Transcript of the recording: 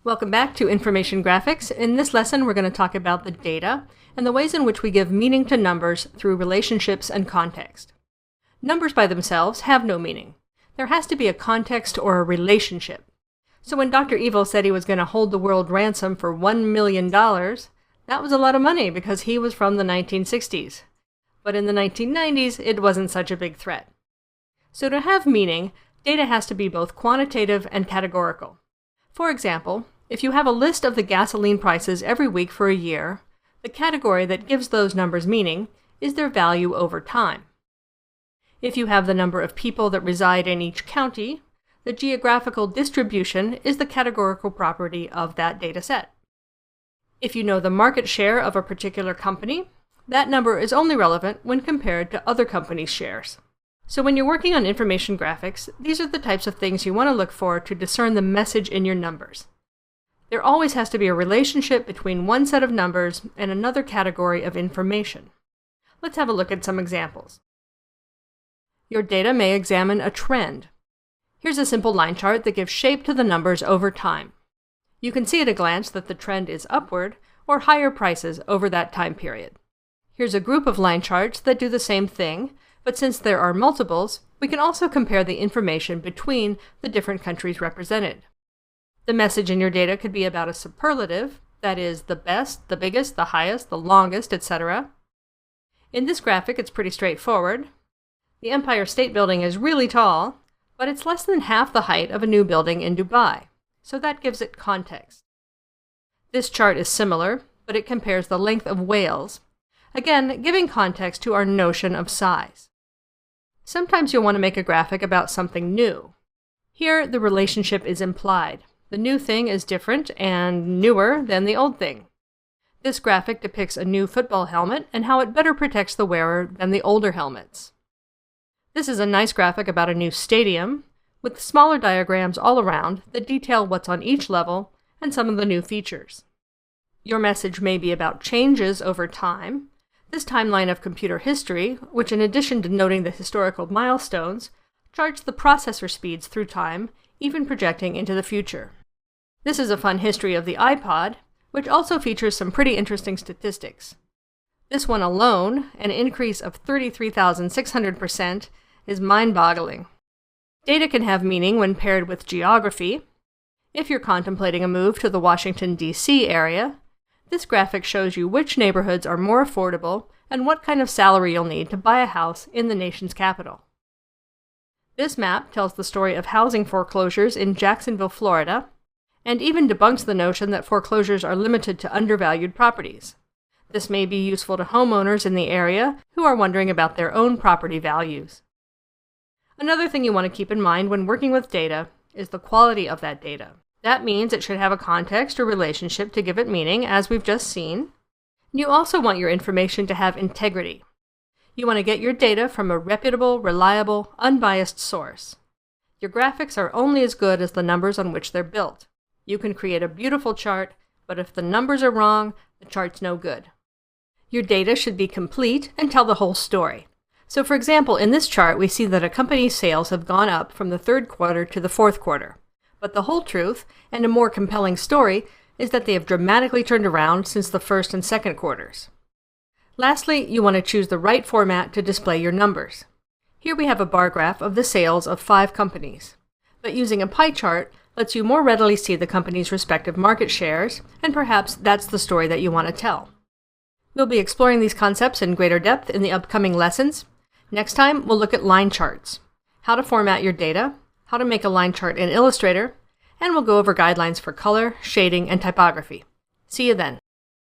Welcome back to Information Graphics. In this lesson, we're going to talk about the data and the ways in which we give meaning to numbers through relationships and context. Numbers by themselves have no meaning. There has to be a context or a relationship. So when Dr. Evil said he was going to hold the world ransom for $1 million, that was a lot of money because he was from the 1960s. But in the 1990s, it wasn't such a big threat. So to have meaning, data has to be both quantitative and categorical. For example, if you have a list of the gasoline prices every week for a year, the category that gives those numbers meaning is their value over time. If you have the number of people that reside in each county, the geographical distribution is the categorical property of that data set. If you know the market share of a particular company, that number is only relevant when compared to other companies' shares. So when you're working on information graphics, these are the types of things you want to look for to discern the message in your numbers. There always has to be a relationship between one set of numbers and another category of information. Let's have a look at some examples. Your data may examine a trend. Here's a simple line chart that gives shape to the numbers over time. You can see at a glance that the trend is upward or higher prices over that time period. Here's a group of line charts that do the same thing, but since there are multiples, we can also compare the information between the different countries represented. The message in your data could be about a superlative, that is, the best, the biggest, the highest, the longest, etc. In this graphic, it's pretty straightforward. The Empire State Building is really tall, but it's less than half the height of a new building in Dubai, so that gives it context. This chart is similar, but it compares the length of Wales, again giving context to our notion of size. Sometimes you'll want to make a graphic about something new. Here, the relationship is implied. The new thing is different and newer than the old thing. This graphic depicts a new football helmet and how it better protects the wearer than the older helmets. This is a nice graphic about a new stadium, with smaller diagrams all around that detail what's on each level and some of the new features. Your message may be about changes over time. This timeline of computer history, which in addition to noting the historical milestones, charts the processor speeds through time, even projecting into the future. This is a fun history of the iPod, which also features some pretty interesting statistics. This one alone, an increase of 33,600%, is mind-boggling. Data can have meaning when paired with geography. If you're contemplating a move to the Washington, D.C. area, this graphic shows you which neighborhoods are more affordable and what kind of salary you'll need to buy a house in the nation's capital. This map tells the story of housing foreclosures in Jacksonville, Florida, and even debunks the notion that foreclosures are limited to undervalued properties. This may be useful to homeowners in the area who are wondering about their own property values. Another thing you want to keep in mind when working with data is the quality of that data. That means it should have a context or relationship to give it meaning, as we've just seen. You also want your information to have integrity. You want to get your data from a reputable, reliable, unbiased source. Your graphics are only as good as the numbers on which they're built. You can create a beautiful chart, but if the numbers are wrong, the chart's no good. Your data should be complete and tell the whole story. So for example, in this chart, we see that a company's sales have gone up from the third quarter to the fourth quarter. But the whole truth, and a more compelling story, is that they have dramatically turned around since the first and second quarters. Lastly, you want to choose the right format to display your numbers. Here we have a bar graph of the sales of 5 companies. But using a pie chart lets you more readily see the company's respective market shares, and perhaps that's the story that you want to tell. We'll be exploring these concepts in greater depth in the upcoming lessons. Next time, we'll look at line charts, how to format your data, how to make a line chart in Illustrator, and we'll go over guidelines for color, shading, and typography. See you then.